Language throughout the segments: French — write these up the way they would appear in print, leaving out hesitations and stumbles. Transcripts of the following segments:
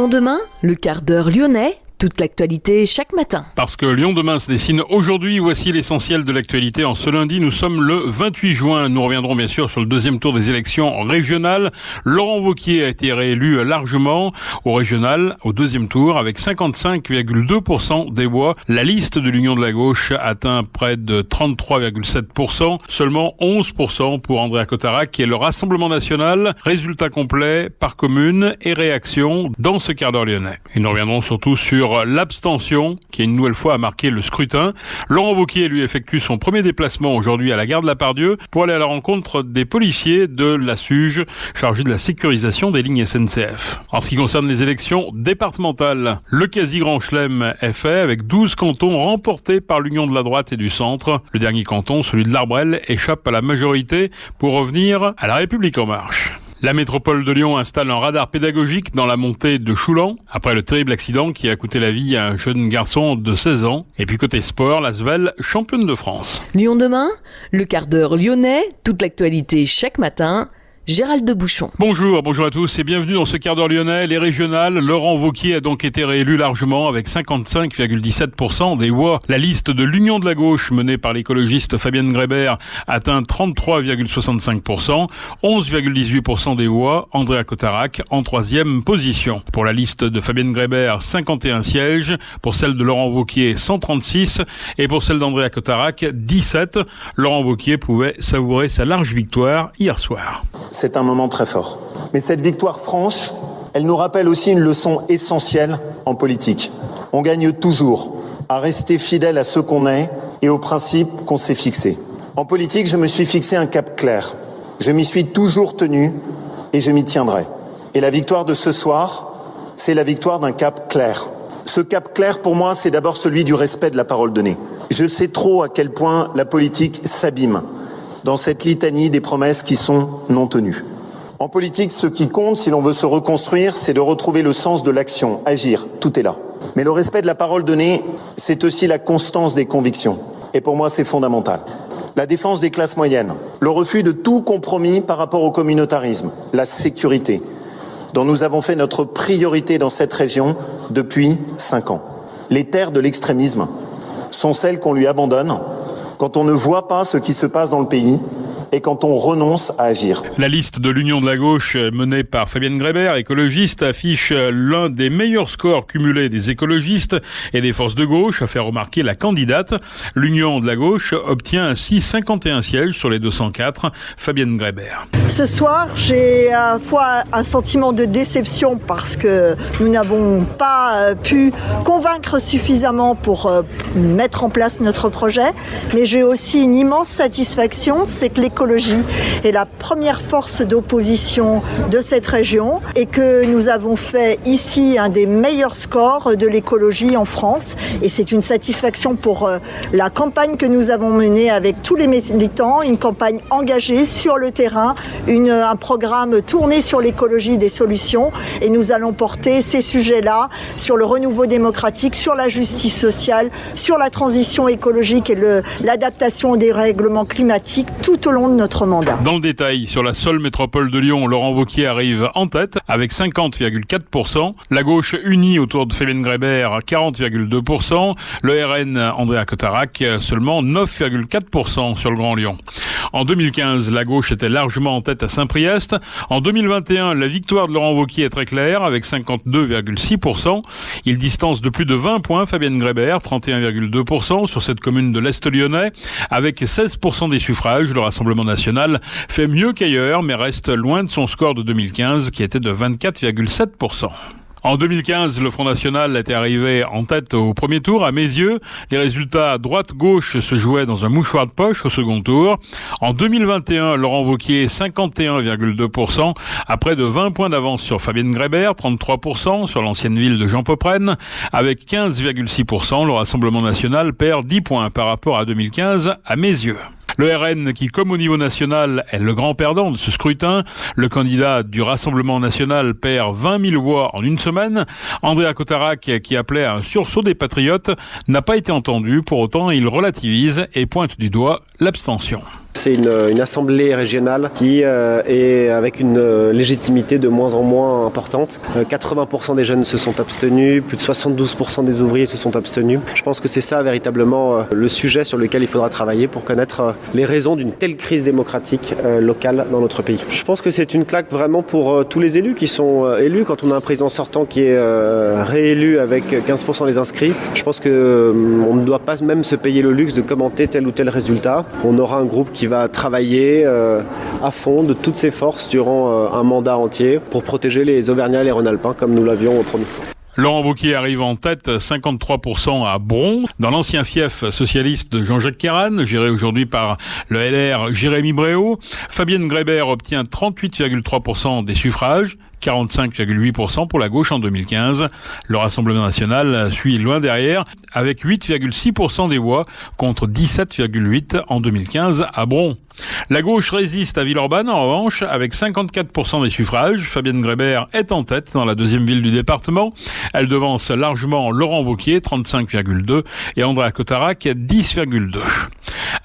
Lyon demain, le quart d'heure lyonnais, toute l'actualité chaque matin. Parce que Lyon demain se dessine aujourd'hui, voici l'essentiel de l'actualité. En ce lundi, nous sommes le 28 juin. Nous reviendrons bien sûr sur le deuxième tour des élections régionales. Laurent Wauquiez a été réélu largement au régional, au deuxième tour, avec 55,2% des voix. La liste de l'Union de la gauche atteint près de 33,7%, seulement 11% pour Andréa Cotarac et le Rassemblement national. Résultat complet par commune et réaction dans ce quart d'heure lyonnais. Et nous reviendrons surtout sur l'abstention qui une nouvelle fois a marqué le scrutin. Laurent Wauquiez lui effectue son premier déplacement aujourd'hui à la gare de la Part-Dieu pour aller à la rencontre des policiers de la SUGE chargés de la sécurisation des lignes SNCF. En ce qui concerne les élections départementales, le quasi-grand chelem est fait avec 12 cantons remportés par l'Union de la droite et du centre. Le dernier canton, celui de l'Arbrel, échappe à la majorité pour revenir à la République en marche. La métropole de Lyon installe un radar pédagogique dans la montée de Choulan, après le terrible accident qui a coûté la vie à un jeune garçon de 16 ans. Et puis côté sport, l'Asvel, championne de France. Lyon demain, le quart d'heure lyonnais, toute l'actualité chaque matin. Gérald de Bouchon. Bonjour à tous et bienvenue dans ce quart d'heure lyonnais. Les régionales, Laurent Wauquiez a donc été réélu largement avec 55,17% des voix. La liste de l'Union de la gauche menée par l'écologiste Fabienne Grébert atteint 33,65%, 11,18% des voix. Andréa Cotarac en troisième position. Pour la liste de Fabienne Grébert, 51 sièges. Pour celle de Laurent Wauquiez, 136. Et pour celle d'Andréa Cotarac, 17. Laurent Wauquiez pouvait savourer sa large victoire hier soir. C'est un moment très fort. Mais cette victoire franche, elle nous rappelle aussi une leçon essentielle en politique. On gagne toujours à rester fidèle à ce qu'on est et aux principes qu'on s'est fixés. En politique, je me suis fixé un cap clair. Je m'y suis toujours tenu et je m'y tiendrai. Et la victoire de ce soir, c'est la victoire d'un cap clair. Ce cap clair, pour moi, c'est d'abord celui du respect de la parole donnée. Je sais trop à quel point la politique s'abîme dans cette litanie des promesses qui sont non tenues. En politique, ce qui compte, si l'on veut se reconstruire, c'est de retrouver le sens de l'action, agir, tout est là. Mais le respect de la parole donnée, c'est aussi la constance des convictions. Et pour moi, c'est fondamental. La défense des classes moyennes, le refus de tout compromis par rapport au communautarisme, la sécurité, dont nous avons fait notre priorité dans cette région depuis 5 ans. Les terres de l'extrémisme sont celles qu'on lui abandonne quand on ne voit pas ce qui se passe dans le pays et quand on renonce à agir. La liste de l'Union de la gauche menée par Fabienne Grébert, écologiste, affiche l'un des meilleurs scores cumulés des écologistes et des forces de gauche, a fait remarquer la candidate. L'Union de la gauche obtient ainsi 51 sièges sur les 204. Fabienne Grébert. Ce soir, j'ai à la fois un sentiment de déception parce que nous n'avons pas pu convaincre suffisamment pour mettre en place notre projet, mais j'ai aussi une immense satisfaction, c'est que l'écologie est la première force d'opposition de cette région et que nous avons fait ici un des meilleurs scores de l'écologie en France. Et c'est une satisfaction pour la campagne que nous avons menée avec tous les militants, une campagne engagée sur le terrain, un programme tourné sur l'écologie des solutions. Et nous allons porter ces sujets-là sur le renouveau démocratique, sur la justice sociale, sur la transition écologique et l'adaptation des règlements climatiques tout au long de notre mandat. Dans le détail, sur la seule métropole de Lyon, Laurent Wauquiez arrive en tête avec 50,4%. La gauche unie autour de Fabienne Grébert, 40,2%. Le RN, Andréa Cotarac, seulement 9,4% sur le Grand Lyon. En 2015, la gauche était largement en tête à Saint-Priest. En 2021, la victoire de Laurent Wauquiez est très claire avec 52,6%. Il distance de plus de 20 points Fabienne Grébert, 31,2% sur cette commune de l'Est lyonnais. Avec 16% des suffrages, le Rassemblement national fait mieux qu'ailleurs, mais reste loin de son score de 2015 qui était de 24,7%. En 2015, le Front National était arrivé en tête au premier tour. À mes yeux, les résultats droite-gauche se jouaient dans un mouchoir de poche au second tour. En 2021, Laurent Wauquiez, 51,2%, à près de 20 points d'avance sur Fabienne Grébert, 33% sur l'ancienne ville de Jean Popren. Avec 15,6%, le Rassemblement national perd 10 points par rapport à 2015, à mes yeux. Le RN, qui comme au niveau national est le grand perdant de ce scrutin, le candidat du Rassemblement national perd 20 000 voix en une semaine. Andréa Cotarac, qui appelait à un sursaut des patriotes, n'a pas été entendu. Pour autant, il relativise et pointe du doigt l'abstention. C'est une assemblée régionale qui est avec une légitimité de moins en moins importante. 80% des jeunes se sont abstenus, plus de 72% des ouvriers se sont abstenus. Je pense que c'est ça véritablement le sujet sur lequel il faudra travailler pour connaître les raisons d'une telle crise démocratique locale dans notre pays. Je pense que c'est une claque vraiment pour tous les élus qui sont élus. Quand on a un président sortant qui est réélu avec 15% des inscrits, je pense qu'on ne doit pas même se payer le luxe de commenter tel ou tel résultat. On aura un groupe qui va travailler à fond de toutes ses forces durant un mandat entier pour protéger les Auvergnats et les Rhône-Alpins comme nous l'avions promis. Laurent Wauquiez arrive en tête, 53% à Bron, dans l'ancien fief socialiste de Jean-Jacques Caran, géré aujourd'hui par le LR Jérémy Bréau. Fabienne Grébert obtient 38,3% des suffrages, 45,8% pour la gauche en 2015. Le Rassemblement national suit loin derrière, avec 8,6% des voix contre 17,8% en 2015 à Bron. La gauche résiste à Villeurbanne, en revanche, avec 54% des suffrages. Fabienne Grébert est en tête dans la deuxième ville du département. Elle devance largement Laurent Wauquiez, 35,2%, et Andréa Cotarac, 10,2%.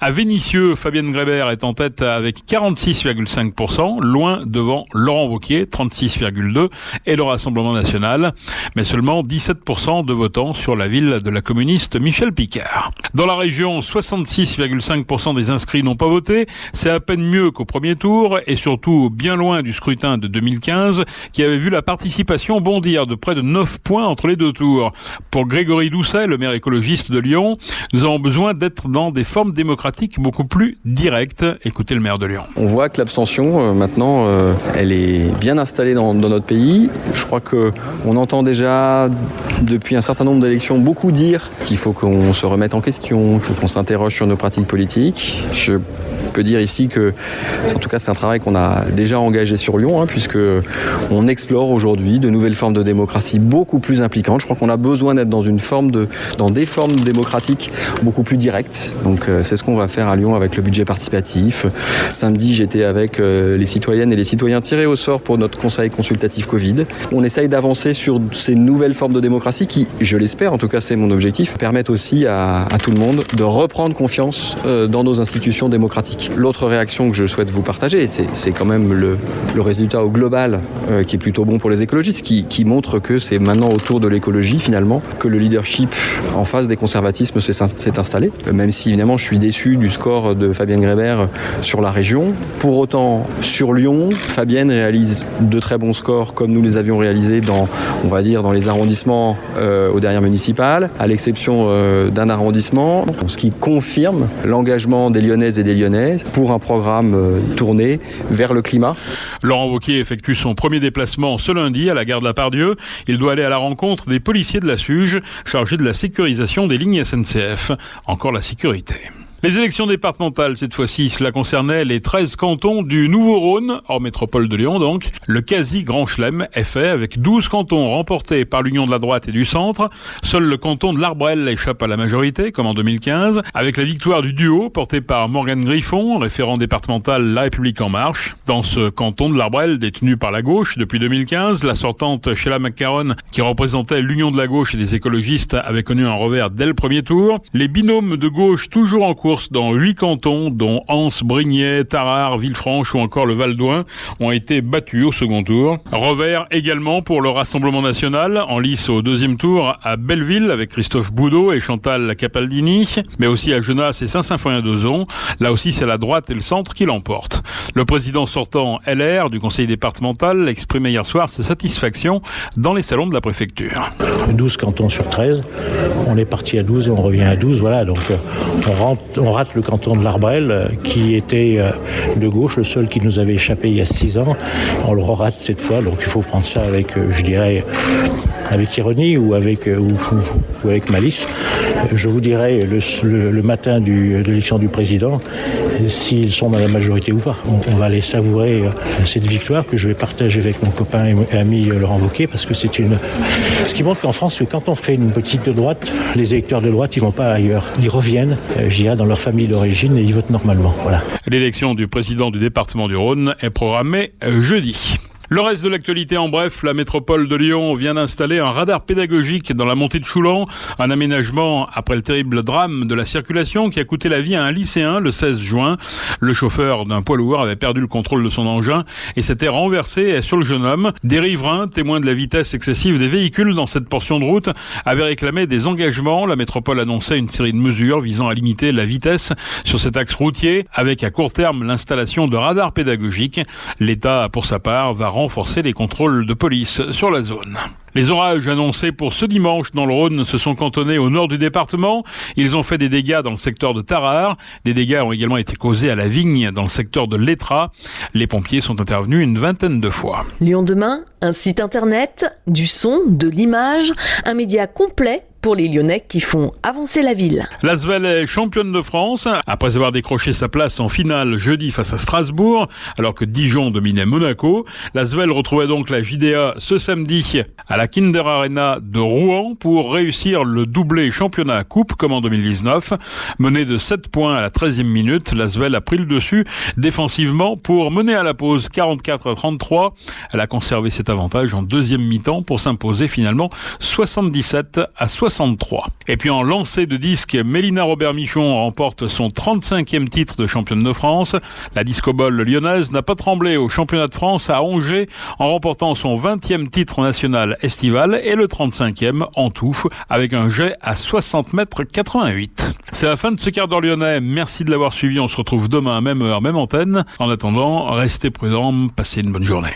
À Vénissieux, Fabienne Grébert est en tête avec 46,5%, loin devant Laurent Wauquiez, 36,2%, et le Rassemblement national, mais seulement 17% de votants sur la ville de la communiste Michel Picard. Dans la région, 66,5% des inscrits n'ont pas voté. C'est à peine mieux qu'au premier tour, et surtout bien loin du scrutin de 2015, qui avait vu la participation bondir de près de 9 points entre les deux tours. Pour Grégory Doucet, le maire écologiste de Lyon, nous avons besoin d'être dans des formes démocratiques beaucoup plus directes. Écoutez le maire de Lyon. On voit que l'abstention, maintenant, elle est bien installée dans notre pays. Je crois qu'on entend déjà, depuis un certain nombre d'élections, beaucoup dire qu'il faut qu'on se remette en question, qu'il faut qu'on s'interroge sur nos pratiques politiques. Je peux dire ici que, en tout cas, c'est un travail qu'on a déjà engagé sur Lyon, puisque on explore aujourd'hui de nouvelles formes de démocratie beaucoup plus impliquantes. Je crois qu'on a besoin d'être dans des formes démocratiques beaucoup plus directes. Donc, c'est ce qu'on va faire à Lyon avec le budget participatif. Samedi, j'étais avec les citoyennes et les citoyens tirés au sort pour notre conseil consultatif Covid. On essaye d'avancer sur ces nouvelles formes de démocratie qui, je l'espère, en tout cas c'est mon objectif, permettent aussi à tout le monde de reprendre confiance dans nos institutions démocratiques. L'autre réaction que je souhaite vous partager, c'est quand même le résultat au global qui est plutôt bon pour les écologistes, qui montre que c'est maintenant autour de l'écologie finalement que le leadership en face des conservatismes s'est installé. Même si évidemment je suis déçu du score de Fabienne Grébert sur la région. Pour autant, sur Lyon, Fabienne réalise de très bons scores comme nous les avions réalisés dans les arrondissements aux dernières municipales, à l'exception d'un arrondissement, ce qui confirme l'engagement des Lyonnaises et des Lyonnais pour un programme tourné vers le climat. Laurent Wauquiez effectue son premier déplacement ce lundi à la gare de la Part-Dieu. Il doit aller à la rencontre des policiers de la SUGE chargés de la sécurisation des lignes SNCF. Encore la sécurité. Les élections départementales, cette fois-ci, cela concernait les 13 cantons du Nouveau-Rhône, hors métropole de Lyon donc. Le quasi-grand chelem est fait avec 12 cantons remportés par l'Union de la droite et du centre. Seul le canton de l'Arbrel échappe à la majorité, comme en 2015, avec la victoire du duo porté par Morgane Griffon, référent départemental La République En Marche. Dans ce canton de l'Arbrel, détenu par la gauche depuis 2015, la sortante Sheila McCarron, qui représentait l'Union de la gauche et des écologistes, avait connu un revers dès le premier tour. Les binômes de gauche toujours en course dans 8 cantons, dont Anse, Brignais, Tarare, Villefranche ou encore le Val d'Oing, ont été battus au second tour. Revers également pour le Rassemblement national, en lice au deuxième tour à Belleville avec Christophe Boudot et Chantal Capaldini, mais aussi à Genasse et Saint-Symphorien-d'Ozon. Là aussi, c'est la droite et le centre qui l'emportent. Le président sortant LR du conseil départemental exprimait hier soir sa satisfaction dans les salons de la préfecture. 12 cantons sur 13, on est parti à 12 et on revient à 12, voilà, donc on rate le canton de l'Arbrel qui était de gauche, le seul qui nous avait échappé il y a 6 ans. On le rate cette fois, donc il faut prendre ça avec, je dirais, avec ironie ou avec malice. Je vous dirai le matin de l'élection du président s'ils sont dans la majorité ou pas. On va aller savourer cette victoire que je vais partager avec mon copain et ami Laurent Wauquiez, parce que ce qui montre qu'en France, quand on fait une politique de droite, les électeurs de droite, ils vont pas ailleurs. Ils reviennent, je dirais, dans leur famille d'origine et ils votent normalement. Voilà. L'élection du président du département du Rhône est programmée jeudi. Le reste de l'actualité en bref, la métropole de Lyon vient d'installer un radar pédagogique dans la montée de Choulan, un aménagement après le terrible drame de la circulation qui a coûté la vie à un lycéen le 16 juin. Le chauffeur d'un poids lourd avait perdu le contrôle de son engin et s'était renversé sur le jeune homme. Des riverains, témoins de la vitesse excessive des véhicules dans cette portion de route, avaient réclamé des engagements. La métropole annonçait une série de mesures visant à limiter la vitesse sur cet axe routier, avec à court terme l'installation de radars pédagogiques. L'État, pour sa part, va renforcer les contrôles de police sur la zone. Les orages annoncés pour ce dimanche dans le Rhône se sont cantonnés au nord du département. Ils ont fait des dégâts dans le secteur de Tarare. Des dégâts ont également été causés à la Vigne dans le secteur de l'Étrat. Les pompiers sont intervenus une vingtaine de fois. Lyon demain, un site internet, du son, de l'image, un média complet pour les Lyonnais qui font avancer la ville. L'Asvel est championne de France après avoir décroché sa place en finale jeudi face à Strasbourg, alors que Dijon dominait Monaco. L'Asvel retrouvait donc la JDA ce samedi à la Kinder Arena de Rouen pour réussir le doublé championnat coupe comme en 2019. Mené de 7 points à la 13e minute, l'Asvel a pris le dessus défensivement pour mener à la pause 44-33. Elle a conservé cet avantage en deuxième mi-temps pour s'imposer finalement 77-63. Et puis en lancer de disque, Mélina Robert-Michon remporte son 35e titre de championne de France. La disco-ball lyonnaise n'a pas tremblé au championnat de France à Angers en remportant son 20e titre national estival et le 35e en tout avec un jet à 60,88 m. C'est la fin de ce quart d'heure lyonnais. Merci de l'avoir suivi. On se retrouve demain, même heure, même antenne. En attendant, restez prudents, passez une bonne journée.